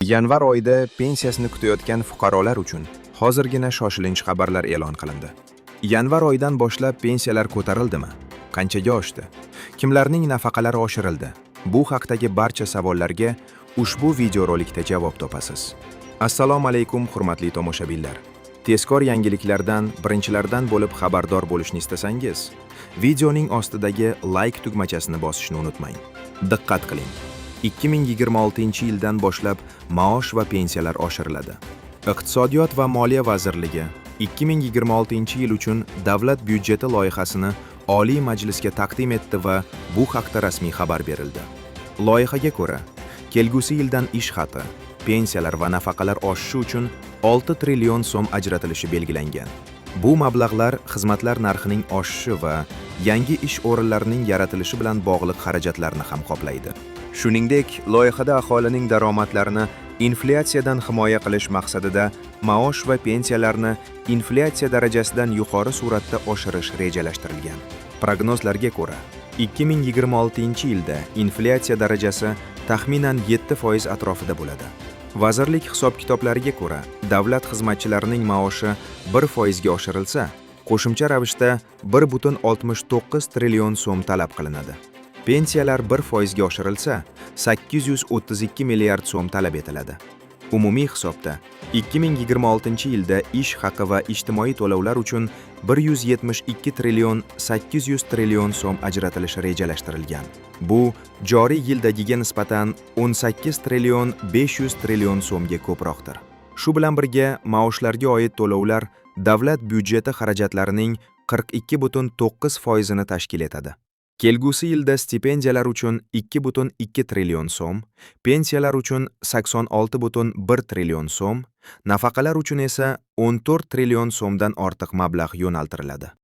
Yanvar oyida pensiyasini kutayotgan fuqarolar uchun hozirgina shoshilinch xabarlar e'lon qilindi. Yanvar oyidan boshlab pensiyalar ko'tarildimi? Qanchaga oshdi? Kimlarning nafaqalari oshirildi? Bu haqdagi barcha savollarga ushbu videorolikda javob topasiz. Assalomu alaykum hurmatli tomoshabinlar. Tezkor yangiliklardan birinchilardan bo'lib xabardor bo'lishni istasangiz, videoning ostidagi like tugmachasini bosishni unutmang. Diqqat qiling. 2026-yildan boshlab maosh va pensiyalar oshiriladi. Iqtisodiyot va Moliya vazirligi 2026-yil uchun davlat byudjeti loyihasini Oliy Majlisga taqdim etdi va bu haqda rasmiy xabar berildi. Loyihaga ko'ra, kelgusi yildan ish haqi, pensiyalar va nafaqalar oshishi uchun 6 trillion so'm ajratilishi belgilangan. Bu mablag'lar xizmatlar narxining oshishi va yangi ish o'rinlarining yaratilishi bilan bog'liq xarajatlarni ham qoplaydi. Shuningdek, loyihada aholining daromadlarini inflyatsiyadan himoya qilish maqsadida maosh va pensiyalarni inflyatsiya darajasidan yuqori suratda oshirish rejalashtirilgan. Prognozlarga ko'ra, 2026-yilda inflyatsiya darajasi taxminan 7% atrofida bo'ladi. Vazirlik hisob-kitoblariga ko'ra, davlat xizmatchilarining maoshi 1% ga oshirilsa, qo'shimcha ravishda 1,69 trillion so'm talab qilinadi. Pensiyalar 1% ga oshirilsa, 832 milliard so'm talab etiladi. Umumiy hisobda 2026-yilda ish haqi va ijtimoiy to'lovlar uchun 172 trillion 800 trillion so'm ajratilishi rejalashtirilgan. Bu joriy yildagiga nisbatan 18 trillion 500 trillion so'mga ko'proqdir. Shu bilan birga, maoshlarga oid to'lovlar davlat byudjeti xarajatlarining 42,9% ni tashkil etadi. Kelgusi yilda stipendiyalar uchun 2,2 trillion so'm, pensiyalar uchun 86,1 trillion so'm, nafaqalar uchun esa 14 trillion so'mdan ortiq mablag' yo'naltiriladi.